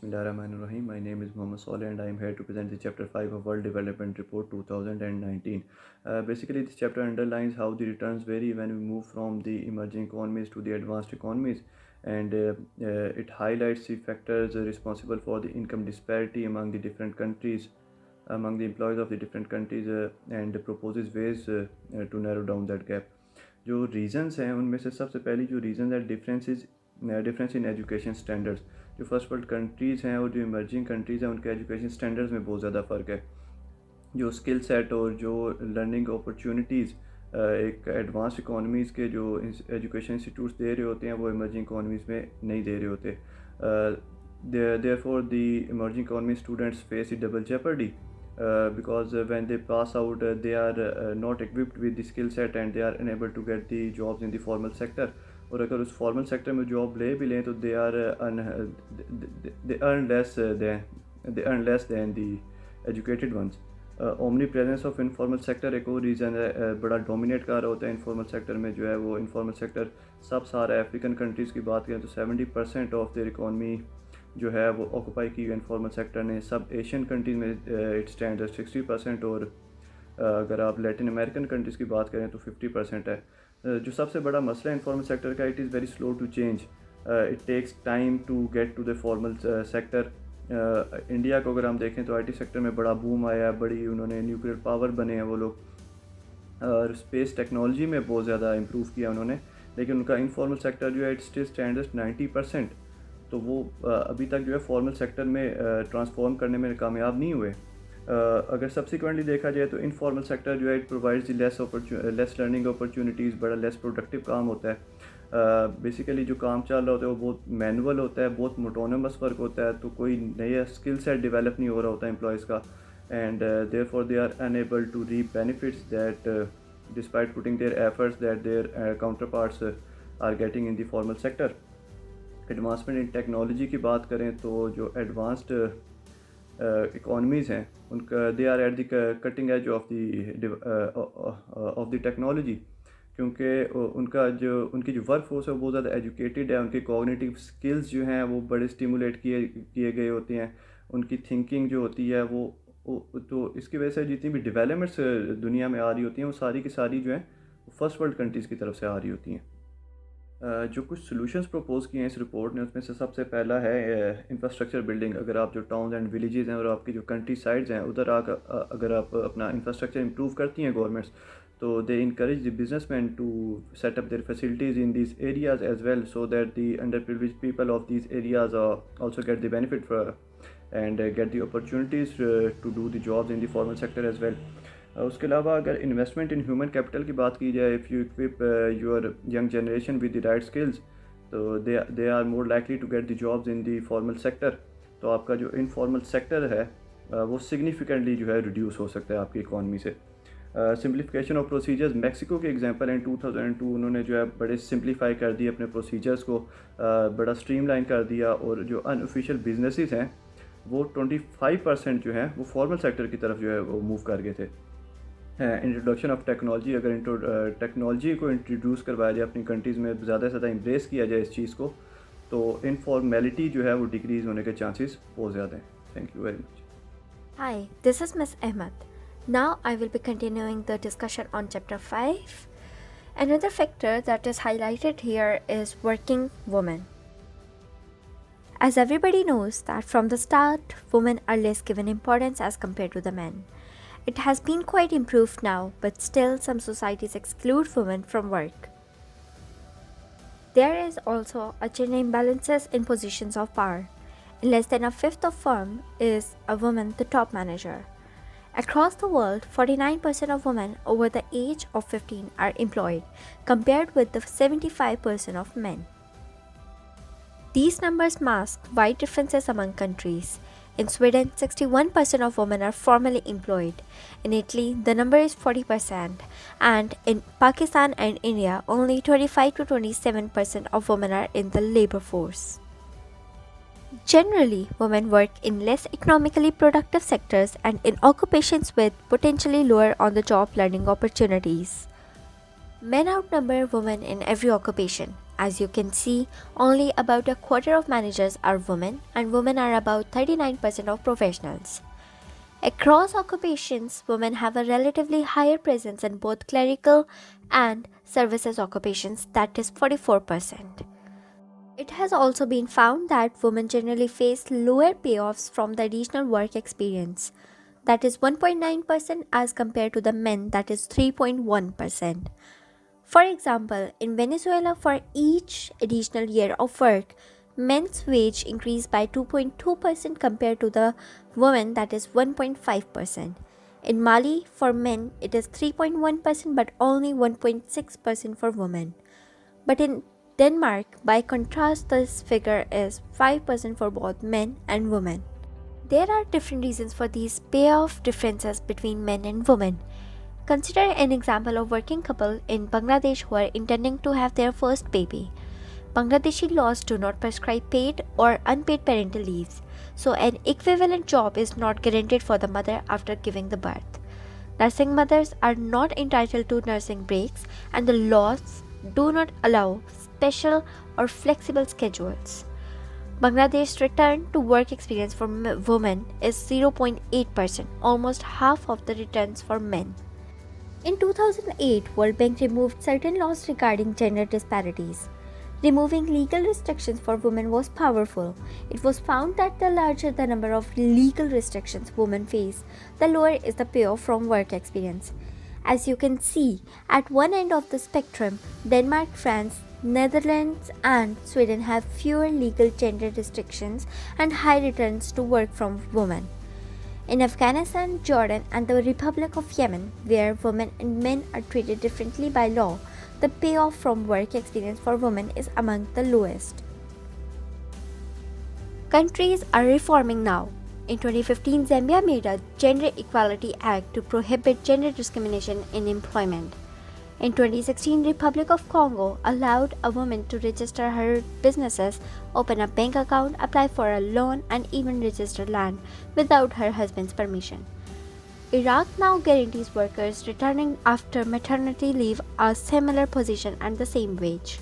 Bismillahirrahmanirrahim. My name is Mohammed Saleh and I am here to present the Chapter 5 of World Development Report 2019. Basically, this chapter underlines how the returns vary when we move from the emerging economies to the advanced economies, and it highlights the factors responsible for the income disparity among the different countries, among the employees of the different countries, and proposes ways to narrow down that gap. जो reasons हैं उनमें से सबसे पहली जो reason है difference in education standards. जो first world countries हैं और जो इमर्जिंग कंट्रीज़ हैं उनके एजुकेशन स्टैंडर्ड्स में बहुत ज़्यादा फ़र्क है. जो स्किल सेट और जो लर्निंग अपॉर्चुनिटीज़ एक एडवांस इकोनॉमीज़ के जो एजुकेशन इंस्टीट्यूट्स दे रहे होते हैं वो इमर्जिंग इकोनॉमीज़ में नहीं दे रहे होते. Therefore the emerging economy students face a double jeopardy, because when they pass out they are not equipped with the skill set and they are unable to get the jobs in the formal sector. اور اگر اس formal sector میں job لے بھی لیں تو they earn less than the educated ones. Omni presence of informal sector ایک اور reason ہے. بڑا ڈومینیٹ کر رہا ہوتا ہے انفارمل سیکٹر میں جو ہے وہ انفارمل سیکٹر سب سارا افریقن کنٹریز کی بات کریں تو 70% آف دیئر اکانومی جو ہے وہ آکوپائی کی ہوئی انفارمل سیکٹر نے. سب ایشین کنٹریز میں اٹ اسٹینڈ 60%, اور اگر آپ لیٹن امریکن کنٹریز کی بات کریں تو 50% ہے. جو سب سے بڑا مسئلہ انفارمل سیکٹر کا, it is very slow to change. It takes time to get to the formal sector. India کو اگر ہم دیکھیں تو آئی ٹی سیکٹر میں بڑا بوم آیا, بڑی انہوں نے نیوکلیئر پاور بنے ہیں وہ لوگ, اور اسپیس ٹیکنالوجی میں بہت زیادہ امپروو کیا انہوں نے, لیکن ان کا انفارمل سیکٹر جو ہے اٹ اسٹل اسٹینڈرڈ 90%. تو وہ ابھی تک جو ہے فارمل سیکٹر میں ٹرانسفارم کرنے میں کامیاب نہیں ہوئے. اگر سبسیکوینٹلی دیکھا جائے تو انفارمل سیکٹر جو ہے it provides less learning opportunities, بڑا لیس پروڈکٹیو کام ہوتا ہے. بیسیکلی جو کام چل رہا ہوتا ہے وہ بہت مینول ہوتا ہے, بہت موٹونمس ورک ہوتا ہے, تو کوئی نیا اسکل سیٹ ڈیولپ نہیں ہو رہا ہوتا ہے امپلائیز کا, and therefore they are unable to reap benefits that despite putting their efforts that their counterparts are getting in the formal sector. Advancement in technology کی بات کریں تو جو ایڈوانسڈ اکانومیز ہیں ان کا they are at the cutting edge of the technology, کیونکہ ان کی جو ورک فورس ہے وہ بہت زیادہ ایجوکیٹڈ ہے. ان کے کوگنیٹیو اسکلز جو ہیں وہ بڑے اسٹیمولیٹ کیے گئے ہوتے ہیں. ان کی تھنکنگ جو ہوتی ہے وہ تو اس کی وجہ سے جتنی بھی ڈیولپمنٹس دنیا میں آ رہی ہوتی ہیں وہ ساری کی ساری جو ہیں فرسٹ ورلڈ کنٹریز کی طرف سے آ رہی ہوتی ہیں. جو کچھ سلوشنز پروپوز کیے ہیں اس رپورٹ نے, اس میں سے سب سے پہلا ہے انفراسٹرکچر بلڈنگ. اگر آپ جو ٹاؤنز اینڈ ولیجز ہیں اور آپ کی جو کنٹری سائڈز ہیں ادھر اگر آپ اپنا انفراسٹرکچر امپروو کرتی ہیں گورنمنٹس, تو they encourage the businessmen to set up their facilities in these areas as well, so that the underprivileged people of these areas also get the benefit and get the opportunities to do the jobs in the formal sector as well. اس کے علاوہ اگر investment in human capital کی بات کی جائے, if you equip your young generation with the right skills تو they are more likely to get the jobs in the formal sector. تو آپ کا جو انفارمل سیکٹر ہے وہ سگنیفیکنٹلی جو ہے ریڈیوس ہو سکتا ہے آپ کی اکانومی سے. سمپلیفیکیشن آف پروسیجرز, میکسیکو کے ایگزامپل ہیں. 2002 انہوں نے جو ہے بڑے سمپلیفائی کر دیے اپنے پروسیجرز کو, بڑا اسٹریم لائن کر دیا, اور جو ان آفیشیل بزنسز ہیں وہ 25% جو ہیں وہ فارمل سیکٹر کی طرف جو ہے وہ موو کر گئے تھے. انٹروڈکشن آف ٹیکنالوجی, اگر ٹیکنالوجی کو انٹروڈیوس کروایا جائے اپنی کنٹریز میں, زیادہ سے زیادہ امبریس کیا جائے اس چیز کو, تو انفارمیلٹی جو ہے وہ ڈکریز ہونے کے چانسز بہت زیادہ ہیں. Thank you very much. Hi, this is Ms.Ahmed. Now I will be continuing the discussion on Chapter 5. Another factor that is highlighted here is working women. As everybody knows that from the start, women are less given importance as compared to the men. It has been quite improved now, but still some societies exclude women from work. There is also a gender imbalances in positions of power. In less than a fifth of firm is a woman the top manager. Across the world, 49% of women over the age of 15 are employed, compared with the 75% of men. These numbers mask wide differences among countries. In Sweden, 61% of women are formally employed. In Italy, the number is 40%. And in Pakistan and India, only 25 to 27% of women are in the labor force. Generally, women work in less economically productive sectors and in occupations with potentially lower on-the-job learning opportunities. Men outnumber women in every occupation. As you can see, only about a quarter of managers are women, and women are about 39% of professionals. Across occupations, women have a relatively higher presence in both clerical and services occupations, that is 44%. It has also been found that women generally face lower payoffs from the additional work experience, that is 1.9% as compared to the men, that is 3.1%. For example, in Venezuela, for each additional year of work, men's wage increased by 2.2% compared to the women, that is 1.5%. In Mali, for men, it is 3.1% but only 1.6% for women. But in Denmark, by contrast, this figure is 5% for both men and women. There are different reasons for these payoff differences between men and women. Consider an example of working couple in Bangladesh who are intending to have their first baby. Bangladeshi laws do not prescribe paid or unpaid parental leaves, so an equivalent job is not guaranteed for the mother after giving the birth. Nursing mothers are not entitled to nursing breaks, and the laws do not allow special or flexible schedules. Bangladesh's return to work experience for women is 0.8%, almost half of the returns for men. In 2008, World Bank removed certain laws regarding gender disparities. Removing legal restrictions for women was powerful. It was found that the larger the number of legal restrictions women face, the lower is the payoff from work experience. As you can see, at one end of the spectrum, Denmark, France, Netherlands, and Sweden have fewer legal gender restrictions and high returns to work from women. In Afghanistan, Jordan, and the Republic of Yemen, where women and men are treated differently by law, the payoff from work experience for women is among the lowest. Countries are reforming now. In 2015, Zambia made a Gender Equality Act to prohibit gender discrimination in employment. In 2016, Republic of Congo allowed a woman to register her businesses, open a bank account, apply for a loan, and even register land without her husband's permission. Iraq now guarantees workers returning after maternity leave a similar position and the same wage.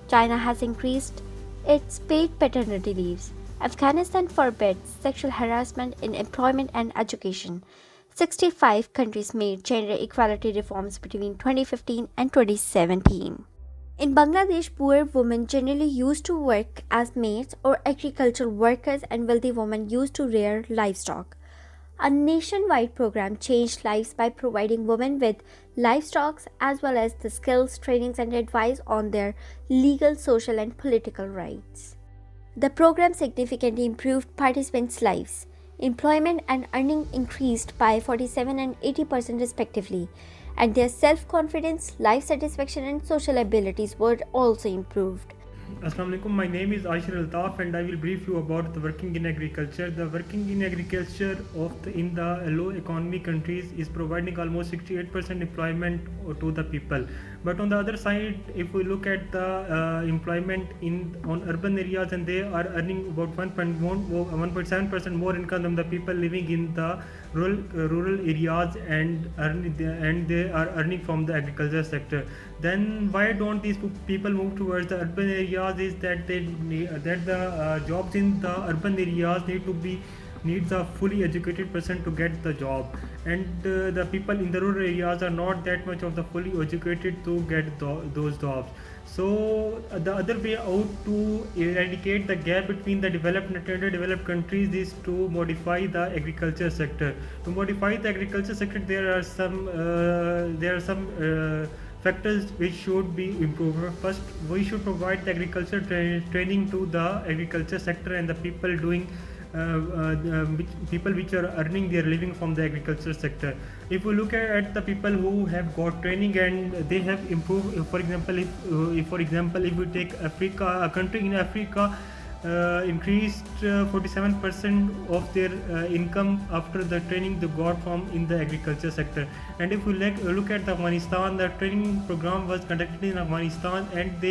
China has increased its paid paternity leaves. Afghanistan forbids sexual harassment in employment and education. 65 countries made gender equality reforms between 2015 and 2017. In Bangladesh, poor women generally used to work as maids or agricultural workers, and wealthy women used to rear livestock. A nationwide program changed lives by providing women with livestock as well as the skills, trainings, and advice on their legal, social, and political rights. The program significantly improved participants' lives. Employment and earning increased by 47 and 80% respectively, and their self-confidence, life satisfaction, and social abilities were also improved. Assalamu alaikum. My name is Altaf and I will brief you about the working in agriculture. The working in agriculture in the low economy countries is providing almost 68% employment to the people. But on the other side, if we look at the employment on urban areas, and they are earning about 1.7% more income than the people living in the rural areas, and they are earning from the agriculture sector. Then why don't these people move towards the urban areas? Is that the jobs in the urban areas needs a fully educated person to get the job, and the people in the rural areas are not that much of the fully educated to get those jobs. So the other way out to eradicate the gap between the developed and underdeveloped countries is to modify the agriculture sector. To modify the agriculture sector, there are some factors which should be improved. First, we should provide the agriculture training to the agriculture sector and the people doing people which are earning their living from the agriculture sector. If we look at the people who have got training and they have improved, for example, if we take Africa, a country in Africa increased 47% of their income after the training they got from in the agriculture sector. And if we look at Afghanistan, the training program was conducted in Afghanistan, and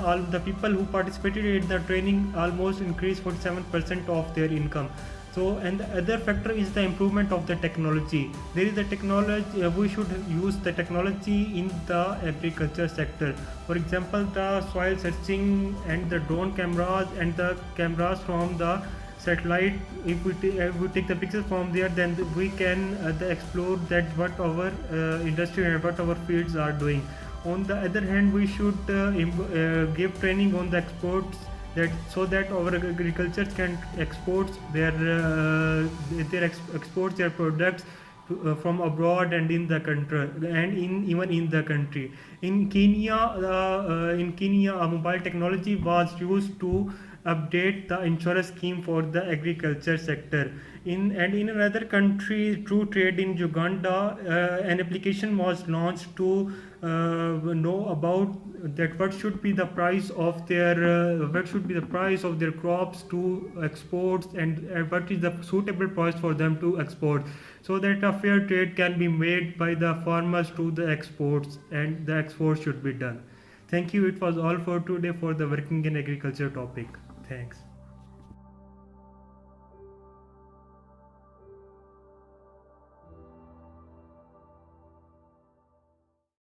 all the people who participated in the training almost increased 47% of their income. So, and the other factor is the improvement of the technology. There is a technology, we should use the technology in the agriculture sector. For example, the soil searching and the drone cameras and the cameras from the satellite. If we take the pictures from there, then we can explore that what our industry and what our fields are doing. On the other hand, we should give training on the exports, that so that our agriculture can export exports their products from abroad and in the country and even in the country. In Kenya, a mobile technology was used to update the insurance scheme for the agriculture sector. In another country, True Trade in Uganda, an application was launched to know about that what should be the price of their crops to exports, and what is the suitable price for them to export, so that a fair trade can be made by the farmers to the exports, and the exports should be done. Thank you. It was all for today for the working in agriculture topic. Thanks.